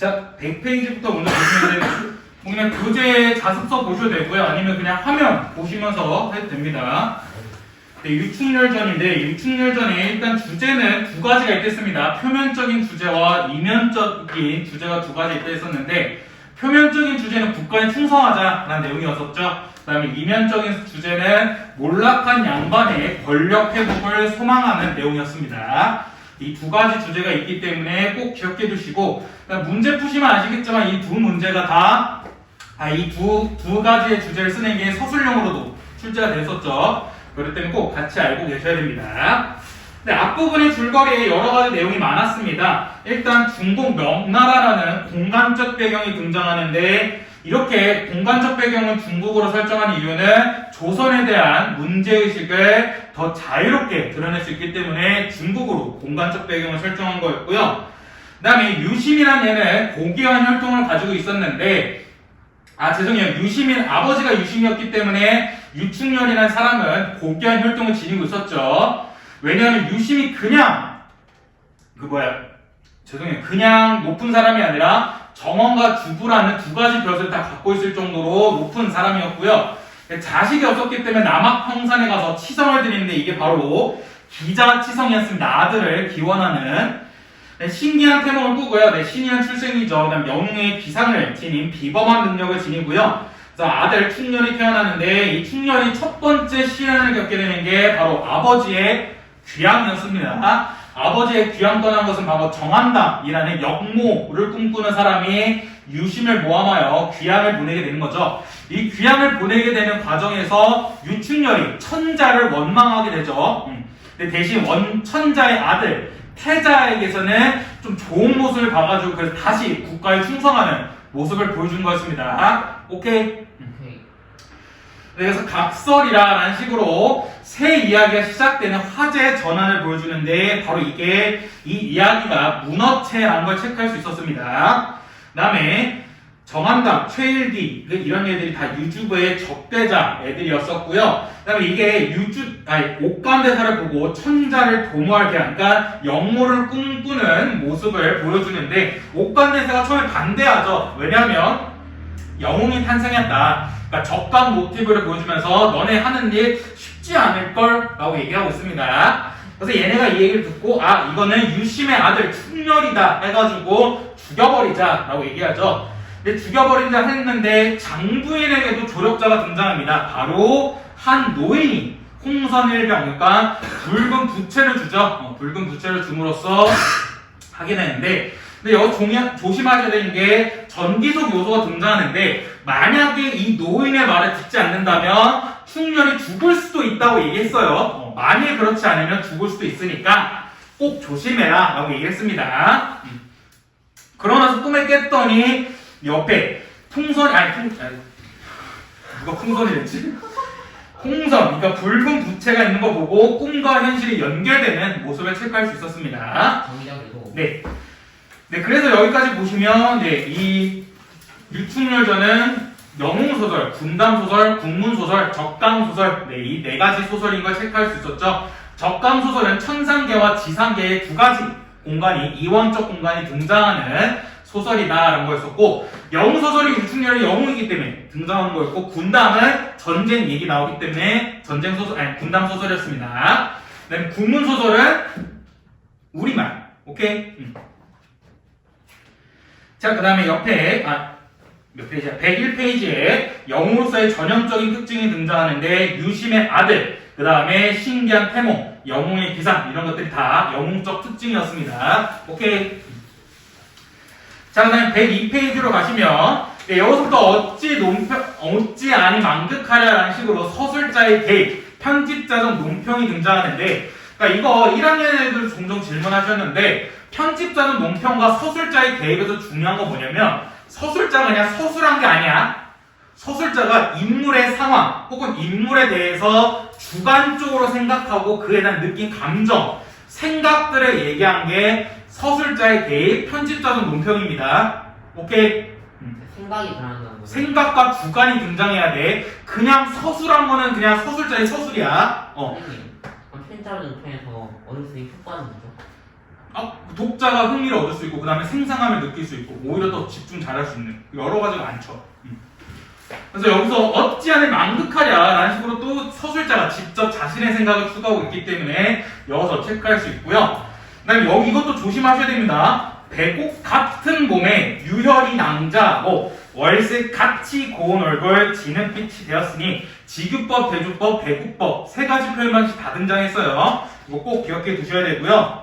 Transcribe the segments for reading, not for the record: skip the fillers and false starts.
자, 100페이지부터 먼저 보시면 되고, 그냥 교재 자습서 보셔도 되고요. 아니면 그냥 화면 보시면서 해도 됩니다. 네, 유축열전인데, 유축열전에 일단 주제는 두 가지가 있겠습니다. 표면적인 주제와 이면적인 주제가 두 가지 있다 했었는데, 표면적인 주제는 국가에 충성하자라는 내용이었었죠. 그 다음에 이면적인 주제는 몰락한 양반의 권력 회복을 소망하는 내용이었습니다. 이 두 가지 주제가 있기 때문에 꼭 기억해 두시고, 문제 푸시면 아시겠지만 이 두 문제가 다, 이 두 가지의 주제를 쓰는 게 서술형으로도 출제가 됐었죠. 그렇기 때문에 꼭 같이 알고 계셔야 됩니다. 네, 앞부분의 줄거리에 여러 가지 내용이 많았습니다. 일단 중국 명나라라는 공간적 배경이 등장하는데, 이렇게 공간적 배경을 중국으로 설정한 이유는 조선에 대한 문제의식을 더 자유롭게 드러낼 수 있기 때문에 중국으로 공간적 배경을 설정한 거였고요. 그 다음에 유심이라는 얘는 고귀한 혈통을 가지고 있었는데, 죄송해요. 유심인, 아버지가 유심이었기 때문에 유충렬이라는 사람은 고귀한 혈통을 지니고 있었죠. 왜냐하면 유심이 그냥 그냥 높은 사람이 아니라 정원과 주부라는 두 가지 벼슬을 다 갖고 있을 정도로 높은 사람이었고요. 자식이 없었기 때문에 남학평산에 가서 치성을 드리는데 이게 바로 기자치성이었습니다. 아들을 기원하는. 신기한 태몽을 꾸고요. 신기한 출생이죠. 그다음 영웅의 기상을 지닌 비범한 능력을 지니고요. 그래서 아들 충렬이 태어나는데 이 충렬이 첫 번째 시련을 겪게 되는 게 바로 아버지의 귀양이었습니다. 아버지의 귀양 떠난 것은 바로 정한담이라는 역모를 꿈꾸는 사람이 유심을 모함하여 귀양을 보내게 되는 거죠. 이 귀양을 보내게 되는 과정에서 유충렬이 천자를 원망하게 되죠. 근데 대신 천자의 아들 태자에게서는 좀 좋은 모습을 봐가지고 그래서 다시 국가에 충성하는 모습을 보여준 거였습니다. 오케이? 그래서 각설이라는 식으로 새 이야기가 시작되는 화제의 전환을 보여주는데 바로 이게 이 이야기가 문어체라는 걸 체크할 수 있었습니다. 그 다음에 정한담, 최일기 이런 애들이 다 유주부의 적대자 애들이었었고요. 그 다음에 이게 옥간대사를 보고 천자를 도모할 계약, 그러니까 역모를 꿈꾸는 모습을 보여주는데 옥간대사가 처음에 반대하죠. 왜냐하면 영웅이 탄생했다. 그러니까 적강 모티브를 보여주면서 너네 하는 일 쉽지 않을걸? 라고 얘기하고 있습니다. 그래서 얘네가 이 얘기를 듣고 이거는 유심의 아들 충렬이다 해가지고 죽여버리자 라고 얘기하죠. 근데 죽여버린다 했는데 장부인에게도 조력자가 등장합니다. 바로 한 노인이 홍선일병, 그러니까 붉은 부채를 주죠. 붉은 부채를 줌으로써 하게 되는데, 근데 여기 조심하셔야 되는 게 전기속 요소가 등장하는데 만약에 이 노인의 말을 듣지 않는다면 충렬이 죽을 수도 있다고 얘기했어요. 만일 그렇지 않으면 죽을 수도 있으니까 꼭 조심해라 라고 얘기했습니다. 그러나서 꿈을 깼더니 옆에 누가 풍선이 됐지? 홍선, 그러니까 붉은 부채가 있는 거 보고 꿈과 현실이 연결되는 모습을 체크할 수 있었습니다. 네, 그래서 여기까지 보시면 이 유충렬전은 영웅소설, 군담소설, 국문소설, 적강소설 이 네 가지 소설인 걸 체크할 수 있었죠. 적강소설은 천상계와 지상계의 두 가지 공간이 이원적 공간이 등장하는 소설이다라는 거였었고, 영웅소설이 유충렬의 영웅이기 때문에 등장하는 거였고, 군담은 전쟁 얘기 나오기 때문에 군담 소설이었습니다. 그다음에 국문소설은 우리말. 오케이? 자, 그 다음에 옆에, 몇 페이지야? 101페이지에 영웅으로서의 전형적인 특징이 등장하는데, 유심의 아들, 그 다음에 신기한 태몽, 영웅의 기상, 이런 것들이 다 영웅적 특징이었습니다. 오케이. 자, 그 다음에 102페이지로 가시면, 여기서부터 어찌 아니 망극하랴라는 식으로 서술자의 개입, 편집자적 논평이 등장하는데, 그러니까 이거 1학년 애들 종종 질문하셨는데, 편집자적 논평과 서술자의 개입에서 중요한 건 뭐냐면, 서술자가 그냥 서술한 게 아니야. 서술자가 인물의 상황 혹은 인물에 대해서 주관적으로 생각하고 그에 대한 느낀 감정, 생각들을 얘기한 게 서술자의 개입, 편집자적 논평입니다. 오케이? 생각이 변한다는 거죠. 생각과 주관이 등장해야 돼. 그냥 서술한 거는 그냥 서술자의 서술이야. 선생님, 편집자적 논평에서 어느 선생님이 촉구하는 거죠? 독자가 흥미를 얻을 수 있고 그 다음에 생산감을 느낄 수 있고 오히려 더 집중 잘할 수 있는 여러 가지가 많죠. 그래서 여기서 어찌 안을 망극하랴라는 식으로 또 서술자가 직접 자신의 생각을 추가하고 있기 때문에 여기서 체크할 수 있고요. 그 다음에 여기 이것도 조심하셔야 됩니다. 배곡 같은 몸에 유혈이 낭자 월세 같이 고운 얼굴 진흙빛이 되었으니 지규법, 대주법, 배국법 세 가지 표현만 다 등장했어요. 이거 꼭 기억해 두셔야 되고요.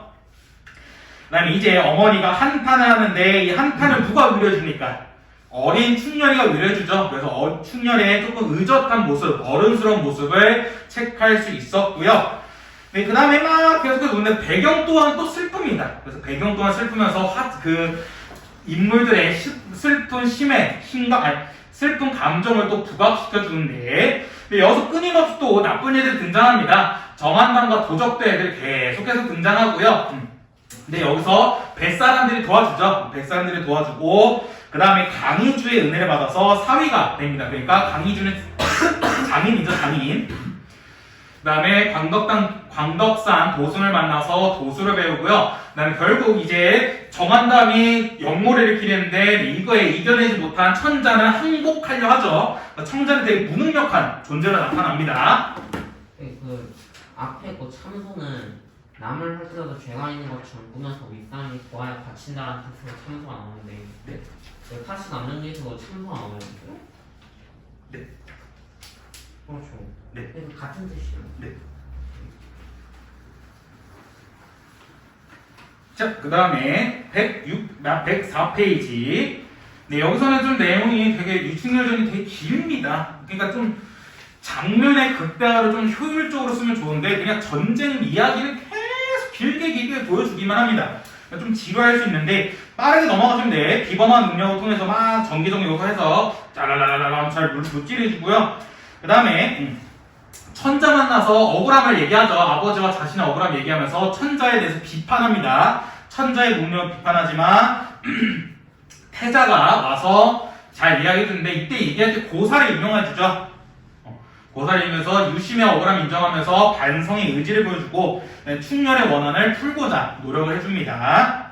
그 다음에 이제 어머니가 한탄을 하는데 이 한탄을 누가 위로해줍니까? 어린 충렬이가 위로해주죠. 그래서 충렬의 조금 의젓한 모습, 어른스러운 모습을 체크할 수 있었고요. 네, 그 다음에 막 계속해서 보는데 배경 또한 또 슬픕니다. 그래서 배경 또한 슬프면서 인물들의 슬픈 슬픈 감정을 또 부각시켜주는데 여기서 끊임없이 또 나쁜 애들 등장합니다. 정한담과 도적대 애들 계속해서 등장하고요. 근데 여기서 뱃사람들이 도와주죠. 뱃사람들이 도와주고 그 다음에 강희주의 은혜를 받아서 사위가 됩니다. 그러니까 강희주는 장인이죠. 장인. 그 다음에 광덕산 도순을 만나서 도수를 배우고요. 그 다음에 결국 이제 정한담이 역모를 일으키는데 이거에 이겨내지 못한 천자는 항복하려 하죠. 천자는 되게 무능력한 존재로 나타납니다. 그 앞에 그 참소는 남을 헐뜯어도 죄가 있는 것처럼 꾸며서 윗사람이 보아야 갇힌다는 뜻으로 참소가 나오는데 네. 사실 남는기에서도 참소가 나오는데 네. 그렇죠. 네. 같은 뜻이에요. 네. 자, 그 다음에 104페이지. 네, 여기서는 좀 내용이 되게 유충렬전이 되게 깁니다. 그러니까 좀 장면의 극대화를 좀 효율적으로 쓰면 좋은데 그냥 전쟁 이야기를 계속 길게 보여주기만 합니다. 좀 지루할 수 있는데 빠르게 넘어가시면 돼. 비범한 능력을 통해서 막 전기적 요소해서 짜라라라라 잘 무찌르주고요. 그 다음에 천자 만나서 억울함을 얘기하죠. 아버지와 자신의 억울함 얘기하면서 천자에 대해서 비판합니다. 천자의 능력을 비판하지만 태자가 와서 잘 이야기해주는데 이때 얘기할 때 고사를 인용해주죠. 고사를 인용해서 유심의 억울함 인정하면서 반성의 의지를 보여주고 충렬의 원한을 풀고자 노력을 해줍니다.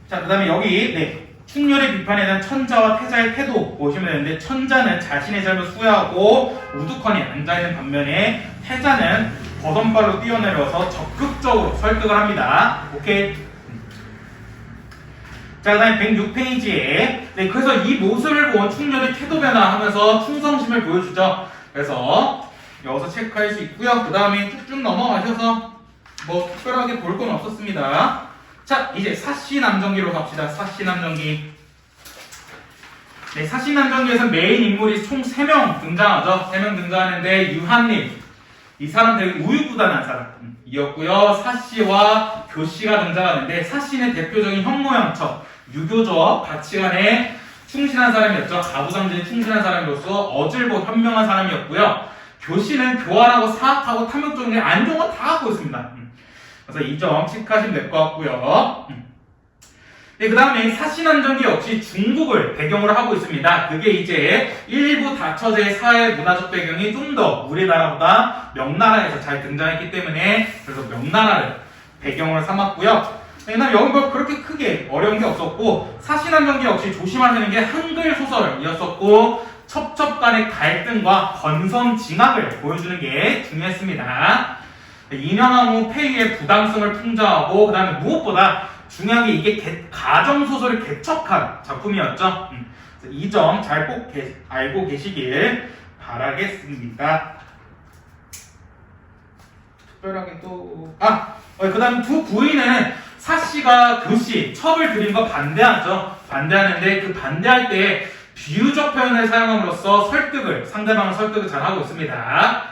자, 그 다음에 여기 충렬의 비판에 대한 천자와 태자의 태도 보시면 되는데 천자는 자신의 잘못 후회하고 우두커니 앉아있는 반면에 태자는 버선발로 뛰어내려서 적극적으로 설득을 합니다. 오케이. 자, 그 다음에 106페이지에 그래서 이 모습을 본 충렬이 태도 변화하면서 충성심을 보여주죠. 그래서 여기서 체크할 수 있고요. 그 다음에 쭉쭉 넘어가셔서 뭐 특별하게 볼 건 없었습니다. 자, 이제 사시남정기로 갑시다. 사시남정기. 네, 사시남정기에서 메인 인물이 총 3명 등장하죠. 3명 등장하는데 유한림, 이 사람 되게 우유부단한 사람이었고요. 사씨와 교씨가 등장하는데 사씨는 대표적인 현모양처, 유교적 가치관에 충실한 사람이었죠. 가부장제에 충실한 사람으로서 어질고 현명한 사람이었고요. 교씨는 교활하고 사악하고 탐욕적인 게 안 좋은 거 다 하고 있습니다. 그래서 이 점 체크하시면 될 것 같고요. 네, 그 다음에 사신안정기 역시 중국을 배경으로 하고 있습니다. 그게 이제 일부 다처제의 사회 문화적 배경이 좀 더 우리나라보다 명나라에서 잘 등장했기 때문에 그래서 명나라를 배경으로 삼았고요. 네, 그다음 여기 뭐 그렇게 크게 어려운 게 없었고 사신안정기 역시 조심하시는 게 한글 소설이었었고 첩첩 간의 갈등과 건성징악을 보여주는 게 중요했습니다. 인현왕후 폐위의 부당성을 풍자하고 그 다음에 무엇보다 중요한 게 이게 가정소설을 개척한 작품이었죠. 이 점 잘 꼭 알고 계시길 바라겠습니다. 특별하게 또 그 다음에 두 부인은 사씨가 교씨 첩을 들인 거 반대하죠. 반대하는데 그 반대할 때 비유적 표현을 사용함으로써 상대방을 설득을 잘 하고 있습니다.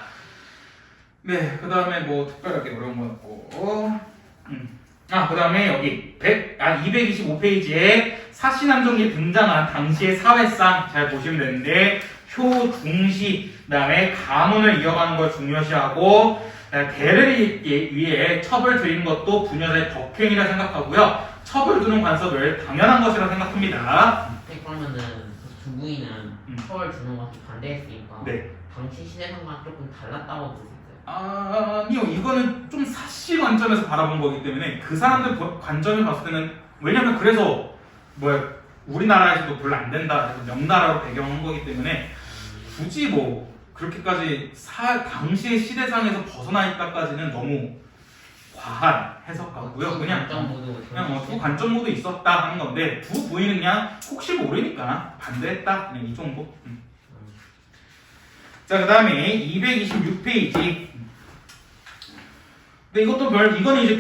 네, 그 다음에 뭐 특별하게 어려운 거 없고 그 다음에 여기 225페이지에 사신함정기에 등장한 당시의 사회상 잘 보시면 되는데 효, 중시, 그 다음에 가문을 이어가는 걸 중요시하고 대를 잇기 위해 첩을 들이는 것도 부녀자의 덕행이라 생각하고요. 첩을 두는 관습을 당연한 것이라 생각합니다. 그러면은 두 부인은 첩을 주는 것을 반대했으니까 네. 당시 시대상과 조금 달랐다고 볼 수 있어요. 아니요, 이거는 좀 사씨 관점에서 바라본 거기 때문에 그 사람들 관점에 봤을 때는 왜냐면 그래서 뭐야 우리나라에서도 별로 안 된다 해서 명나라로 배경한 거기 때문에 굳이 뭐 그렇게까지 당시의 시대상에서 벗어나 있다까지는 너무 과한 해석 같고요. 그냥 두 관점 모두 있었다 하는 건데 두 부인은 그냥 혹시 모르니까 반대했다 그냥 이 정도. 자, 그 다음에 226페이지. 근데 이거는 이제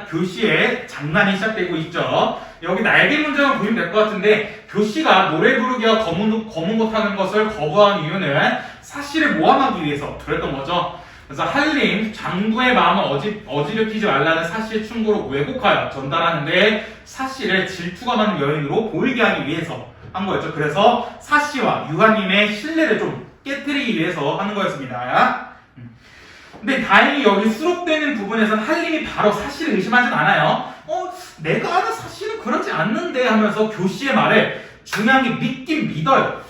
교시의 장난이 시작되고 있죠. 여기 날개 문제만 보시면 될 것 같은데, 교시가 노래 부르기와 검은고 타는 것을 거부한 이유는 사씨를 모함하기 위해서 그랬던 거죠. 그래서 한림, 장부의 마음을 어지럽히지 말라는 사씨의 충고를 왜곡하여 전달하는데, 사씨를 질투가 많은 여인으로 보이게 하기 위해서 한 거였죠. 그래서 사씨와 유한님의 신뢰를 좀 깨뜨리기 위해서 하는 거였습니다. 근데 다행히 여기 수록되는 부분에서는 한림이 바로 사씨를 의심하진 않아요. 내가 아는 사씨는 그렇지 않는데 하면서 교씨의 말을 중요한 게 믿긴 믿어요.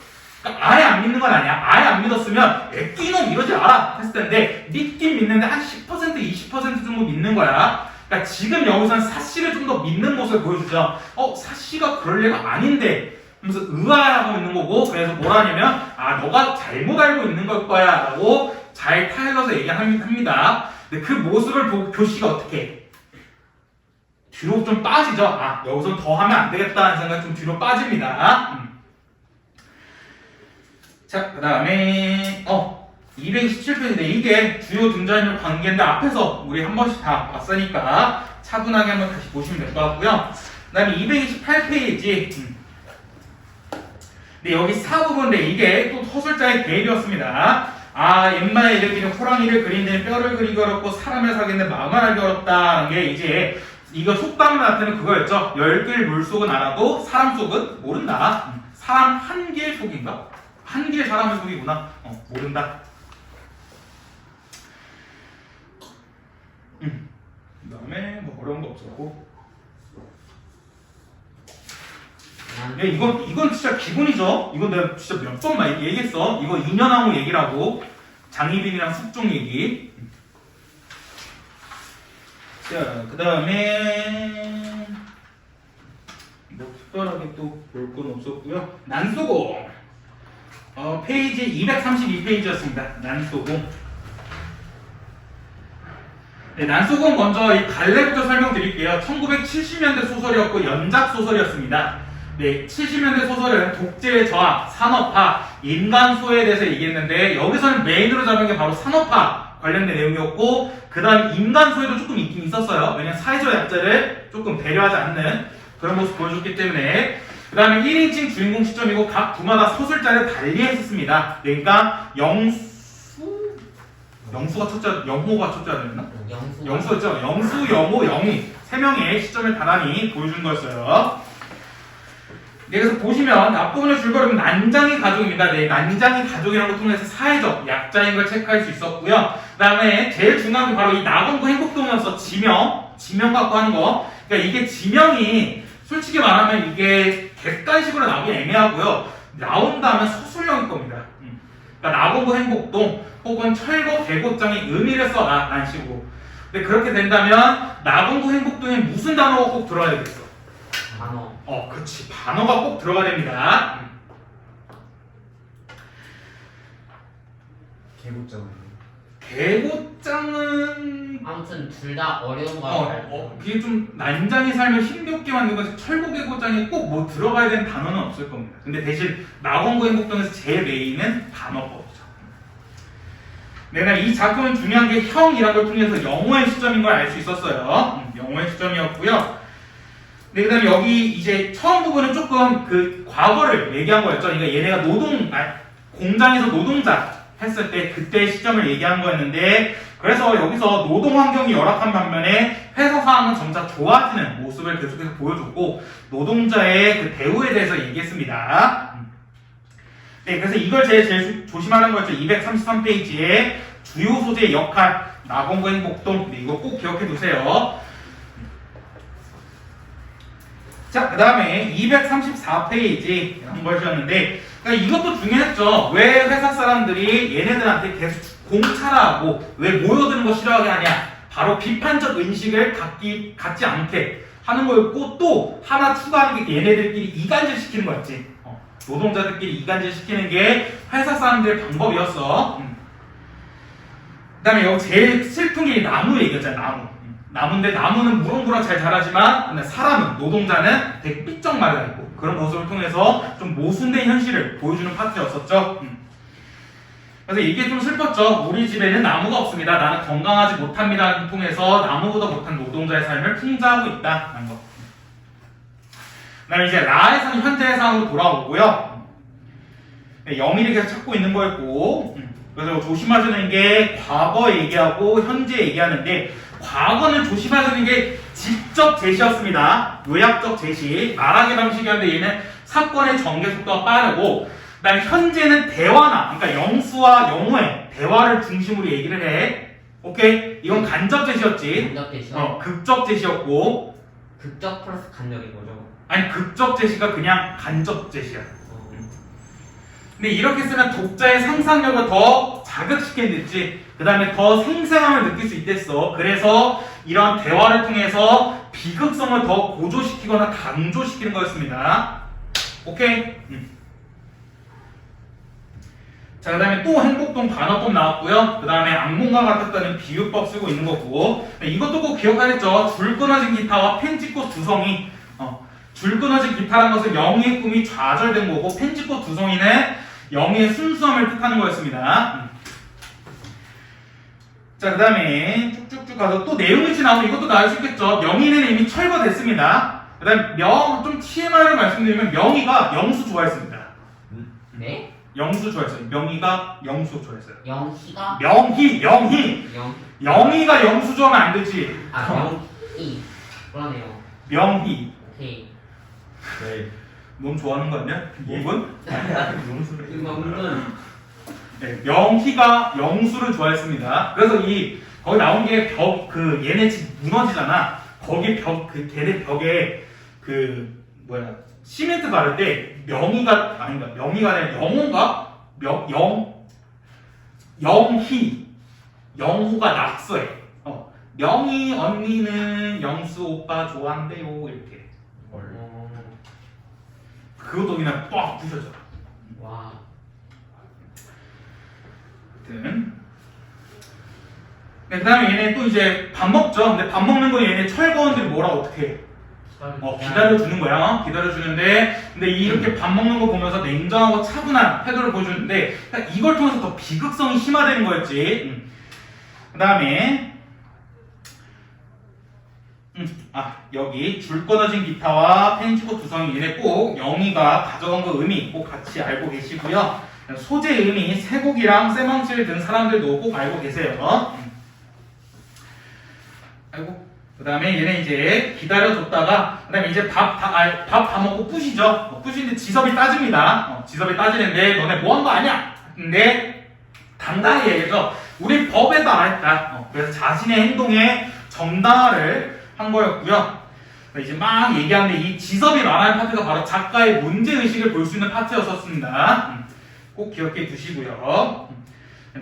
그러니까 아예 안 믿는 건 아니야. 아예 안 믿었으면 끼놈 이러지 마라 했을 텐데 믿긴 믿는데 한 10% 20% 정도 믿는 거야. 그러니까 지금 여기서는 사씨를 좀 더 믿는 모습을 보여주죠. 사씨가 그럴 리가 아닌데 하면서 의아해하고 있는 거고, 그래서 뭐라 하냐면 너가 잘못 알고 있는 걸 거야 라고 잘 타일러서 얘기합니다. 근데 그 모습을 보고 교씨가 어떻게 뒤로 좀 빠지죠. 여기서 더 하면 안 되겠다는 생각이 좀 뒤로 빠집니다. 자, 그 다음에 227페이지인데 이게 주요 등장인물 관계인데 앞에서 우리 한 번씩 다 봤으니까 차분하게 한번 다시 보시면 될 것 같고요. 그 다음에 228페이지. 네, 여기 사부분인데 이게 또 서술자의 계획이었습니다. 옛말에 일으키는 호랑이를 그린 데는 뼈를 그리기 어렵고 사람을 사귀는 마음을 알기 어렵다는 게 이제 이거 속담을 나타내는 그거였죠. 열길 물속은 알아도 사람 속은 모른다. 사람 한 길 속인가? 한 길 사람을 속이구나. 모른다. 그 다음에 뭐 어려운 거 없었고. 야, 이건 진짜 기본이죠. 이건 내가 진짜 몇 번 얘기했어. 이거 인연왕후 얘기라고. 장희빈이랑 숙종 얘기. 자, 그 다음에 뭐 특별하게 또 볼 건 없었고요. 난소공. 페이지 232페이지였습니다. 난소공. 네, 난소공 먼저 이 갈래부터 설명드릴게요. 1970년대 소설이었고 연작 소설이었습니다. 네, 70년대 소설은 독재의 저항, 산업화, 인간소에 대해서 얘기했는데 여기서는 메인으로 잡은 게 바로 산업화 관련된 내용이었고 그 다음 인간소에도 조금 있긴 있었어요. 왜냐면 사회적 약자를 조금 배려하지 않는 그런 모습 보여줬기 때문에 그 다음에 1인칭 주인공 시점이고 각 부마다 소설자를 달리 했었습니다. 그러니까 영수가 첫째, 영호가 첫째였나? 영수였죠. 영수, 영호, 영희 세 명의 시점을 다란히 보여준 거였어요. 네, 그래서 보시면 앞부분의 줄거리는 난장이 가족입니다. 네, 난장이 가족이라는 걸 통해서 사회적 약자인 걸 체크할 수 있었고요. 그 다음에 제일 중요한 게 바로 이 나건구 행복동이어서 지명 갖고 하는 거. 그러니까 이게 지명이 솔직히 말하면 이게 객관식으로 나오기 애매하고요. 나온다면 서술형일 겁니다. 그러니까 나건구 행복동 혹은 철거 대고장의 의미를 써라 라는 식으로. 근데 그렇게 된다면 나건구 행복동에 무슨 단어가 꼭 들어가야 되겠어? 단어. 그치. 단어가 꼭 들어가야 됩니다. 개고장은 아무튼 둘 다 어려운 거 그게 좀 난장이 살면 힘겹게 만든 거지 철거 개고장에 꼭 뭐 들어가야 되는 단어는 없을 겁니다. 근데 대신 나건구 행복동에서 제일 메인은 단어법이죠. 내가 이 작품은 중요한 게 형이라는 걸 통해서 영호의 시점인 걸 알 수 있었어요. 영호의 시점이었고요. 네, 그 다음에 여기 이제 처음 부분은 조금 그 과거를 얘기한 거였죠. 그러니까 얘네가 공장에서 노동자 했을 때 그때 시점을 얘기한 거였는데 그래서 여기서 노동 환경이 열악한 반면에 회사 상황은 점차 좋아지는 모습을 계속해서 보여줬고 노동자의 그 대우에 대해서 얘기했습니다. 네, 그래서 이걸 제일 조심하는 거였죠. 233페이지에 주요 소재의 역할, 나건구 행복동. 네, 이거 꼭 기억해 두세요. 자, 그 다음에 234페이지 한 것이었는데 그러니까 이것도 중요했죠. 왜 회사 사람들이 얘네들한테 계속 공찰하고 왜 모여드는 거 싫어하게 하냐? 바로 비판적 인식을 갖지 않게 하는 거였고 또 하나 추가하는 게 얘네들끼리 이간질 시키는 거였지. 노동자들끼리 이간질 시키는 게 회사 사람들의 방법이었어. 그다음에 여기 제일 슬픈 게 나무 얘기였잖아. 나무인데 나무는 무럭무럭 잘 자라지만 근데 사람은 노동자는 되게 삐쩍 말라 있고 그런 모습을 통해서 좀 모순된 현실을 보여주는 파트였었죠. 그래서 이게 좀 슬펐죠. 우리 집에는 나무가 없습니다. 나는 건강하지 못합니다를 통해서 나무보다 못한 노동자의 삶을 풍자하고 있다는 거. 그다음에 이제 라에서는 현재의 상황으로 돌아오고요. 영의를 계속 찾고 있는 거였고 그래서 조심하시는 게 과거 얘기하고 현재 얘기하는데 과거는 조심하시는 게 직접 제시였습니다. 요약적 제시, 말하기 방식이었는데 얘는 사건의 전개 속도가 빠르고 그다음에 현재는 대화나 그러니까 영수와 영호의 대화를 중심으로 얘기를 해. 오케이? 이건 간접 제시였지. 간접 제시요? 극적 제시였고 극적 플러스 간접인 거죠? 아니 극적 제시가 그냥 간접 제시야. 근데 이렇게 쓰면 독자의 상상력을 더 자극시켰겠지. 그 다음에 더 생생함을 느낄 수 있댔어. 그래서 이런 대화를 통해서 비극성을 더 고조시키거나 강조시키는 거였습니다. 오케이? 자, 그 다음에 또 행복동 반어법 나왔고요. 그 다음에 악몽과 같았다는 비유법 쓰고 있는 거고. 이것도 꼭 기억하겠죠. 줄 끊어진 기타와 펜지꽃 두성이. 줄 끊어진 기타라는 것은 영희의 꿈이 좌절된 거고 펜지꽃 두성이는 영희의 순수함을 뜻하는 거였습니다. 자, 그 다음에 쭉쭉쭉 가서 또 내용일지 나오면 이것도 나올 수 있겠죠. 명희는 이미 철거됐습니다. 그 다음에 좀 TMI를 말씀드리면 명희가 영수 좋아했습니다. 네? 영수 좋아했어요. 명희가 영수 좋아했어요. 영희가? 영희! 영희가 영수 좋아하면 안 되지. 영희. 그러네요. 명희. 오케이. 네. 너무 좋아하는 거 아니야? 이분? 네, 명희가 영수를 좋아했습니다. 그래서 거기 나온 게 얘네 집 무너지잖아. 거기 걔네 벽에 시멘트 바를 때 명희가 아닌가? 명희가 아니라 영호인가? 영호가 낙서해. 명희 언니는 영수 오빠 좋아한대요 이렇게. 그것도 그냥 빡 부셔져. 와. 네, 그 다음에 얘네 또 이제 밥 먹죠. 근데 밥 먹는 거 얘네 철거원들이 뭐라고 어떻게 해? 기다려주는 거야. 기다려주는데, 근데 이렇게 밥 먹는 거 보면서 냉정하고 차분한 태도를 보여주는데, 이걸 통해서 더 비극성이 심화되는 거였지. 그 다음에, 여기 줄 끊어진 기타와 펜지꽃 두성이 얘네 꼭 영희가 가져간 거 의미 꼭 같이 알고 계시고요. 소재 의미, 쇠고기랑 쇠망치를 든 사람들도 꼭 알고 계세요. 그 다음에 얘네 이제 기다려줬다가, 그 다음에 이제 밥 다 먹고 뿌시죠. 뿌시는데 지섭이 따집니다. 지섭이 따지는데, 너네 뭐 한 거 아니야? 근데, 당당히 얘기해서, 우리 법에도 안 했다. 그래서 자신의 행동에 정당화를 한 거였고요. 이제 막 얘기하는데, 이 지섭이 말하는 파트가 바로 작가의 문제의식을 볼 수 있는 파트였었습니다. 꼭 기억해 두시고요.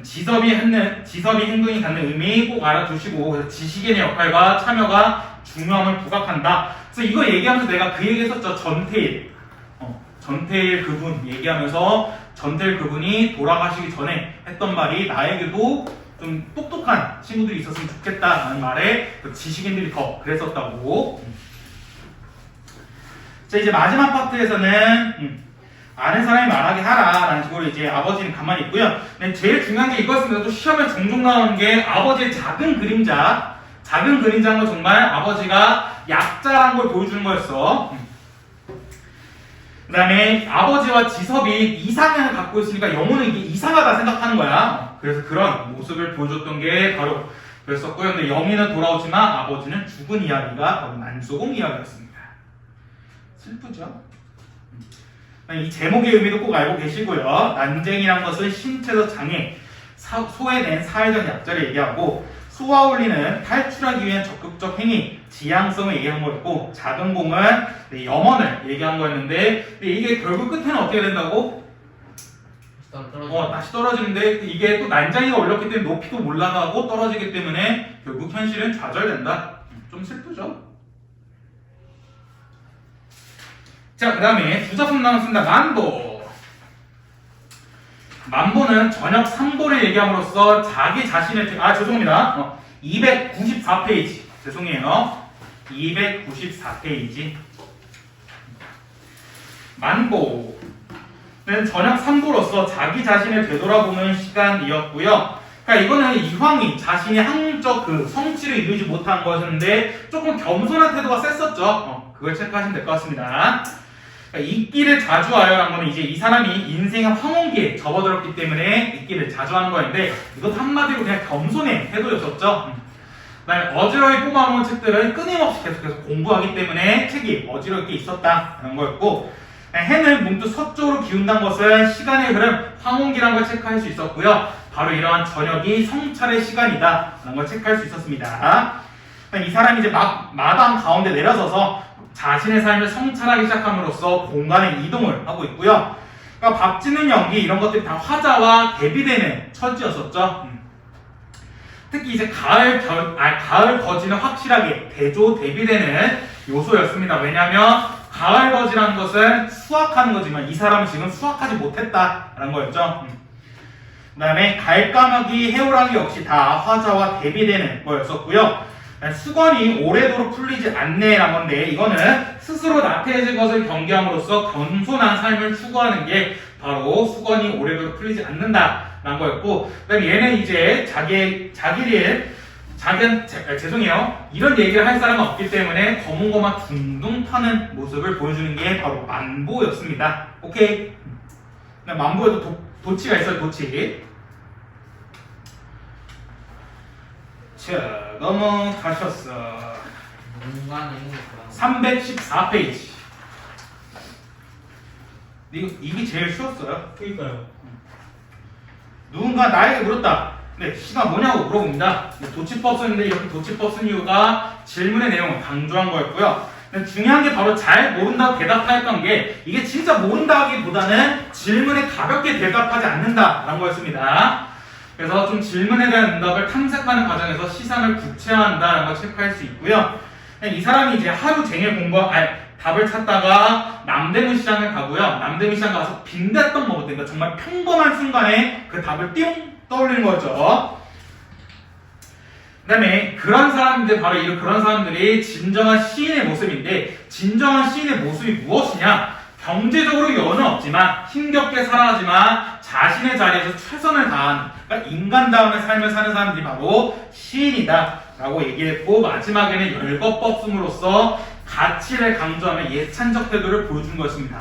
지섭이 행동이 갖는 의미 꼭 알아두시고, 그래서 지식인의 역할과 참여가 중요함을 부각한다. 그래서 이거 얘기하면서 내가 그 얘기 했었죠. 전태일 그분 얘기하면서 전태일 그분이 돌아가시기 전에 했던 말이 나에게도 좀 똑똑한 친구들이 있었으면 좋겠다라는 말에 지식인들이 더 그랬었다고. 자, 이제 마지막 파트에서는 아는 사람이 말하게 하라라는 식으로 이제 아버지는 가만히 있고요. 근데 제일 중요한 게 이거였습니다. 또 시험에 종종 나오는 게 아버지의 작은 그림자. 작은 그림자는 건 정말 아버지가 약자라는 걸 보여주는 거였어. 그 다음에 아버지와 지섭이 이상향을 갖고 있으니까 영호는 이게 이상하다 생각하는 거야. 그래서 그런 모습을 보여줬던 게 바로 그랬었고요. 근데 영희는 돌아오지만 아버지는 죽은 이야기가 바로 난소공 이야기였습니다. 슬프죠? 이 제목의 의미도 꼭 알고 계시고요. 난쟁이란 것은 신체적 장애, 소외된 사회적 약자를 얘기하고, 소아올리는 탈출하기 위한 적극적 행위, 지향성을 얘기한 거였고, 작은 공은 염원을 얘기한 거였는데, 근데 이게 결국 끝에는 어떻게 된다고? 떨어져. 다시 떨어지는데 이게 또 난장이가 올렸기 때문에 높이도 올라가고 떨어지기 때문에 결국 현실은 좌절된다. 좀 슬프죠? 자, 그 다음에 두 작품 남았습니다. 만보는 저녁 3보를 얘기함으로써 자기 자신의 죄송합니다. 294페이지 죄송해요. 294페이지 만보는 저녁 3보로서 자기 자신을 되돌아보는 시간이었고요. 그러니까 이거는 이황이 자신이 항적 그 성취를 이루지 못한 것인데 조금 겸손한 태도가 셌었죠. 그걸 체크하시면 될 것 같습니다. 그러니까 잊기를 자주 하여라는 거는 이제 이 사람이 인생의 황혼기에 접어들었기 때문에 잊기를 자주 하는 거였는데 이것도 한마디로 그냥 겸손의 태도였었죠. 그다음에 어지러이 뽑아놓은 책들은 끊임없이 계속해서 공부하기 때문에 책이 어지럽게 있었다라는 거였고, 해는 문득 서쪽으로 기운다는 것은 시간의 흐름, 황혼기라는 걸 체크할 수 있었고요. 바로 이러한 저녁이 성찰의 시간이다라는 걸 체크할 수 있었습니다. 이 사람이 이제 마당 가운데 내려서서 자신의 삶을 성찰하기 시작함으로써 공간의 이동을 하고 있고요. 그러니까 밥 짓는 연기 이런 것들이 다 화자와 대비되는 처지였었죠. 특히 이제 가을 거지는 확실하게 대조 대비되는 요소였습니다. 왜냐하면 가을 거지라는 것은 수확하는 거지만 이 사람은 지금 수확하지 못했다라는 거였죠. 그 다음에 갈까마귀, 해오랑이 역시 다 화자와 대비되는 거였었고요. 수건이 오래도록 풀리지 않네라는 건데 이거는 스스로 나태해진 것을 경계함으로써 겸손한 삶을 추구하는 게 바로 수건이 오래도록 풀리지 않는다라는 거였고, 그다음에 얘는 이제 죄송해요. 이런 얘기를 할 사람은 없기 때문에 검은 거만 둥둥 파는 모습을 보여주는 게 바로 만보였습니다. 오케이. 만보에도 도치가 있어요. 도치. 자, 넘어가셨어. 누군가는 314페이지. 이게 제일 쉬웠어요. 그러니까요. 누군가 나에게 물었다. 네, 시가 뭐냐고 물어봅니다. 도치법 쓰는데 이렇게 도치법 쓴 이유가 질문의 내용을 강조한 거였고요. 중요한 게 바로 잘 모른다고 대답하였던 게 이게 진짜 모른다기보다는 질문에 가볍게 대답하지 않는다라는 거였습니다. 그래서 좀 질문에 대한 응답을 탐색하는 과정에서 시상을 구체화한다는 걸 체크할 수 있고요. 이 사람이 이제 하루 종일 답을 찾다가 남대문 시장을 가고요. 남대문 시장 가서 빈대떡 먹을 때, 그러니까 정말 평범한 순간에 그 답을 띵 떠올리는 거죠. 그 다음에 그런 사람들이 진정한 시인의 모습인데, 진정한 시인의 모습이 무엇이냐? 경제적으로 여유는 없지만 힘겹게 살아가지만 자신의 자리에서 최선을 다하는, 그러니까 인간다움의 삶을 사는 사람들이 바로 시인이다 라고 얘기했고, 마지막에는 열거법 씀으로써 가치를 강조하며 예찬적 태도를 보여준 것입니다.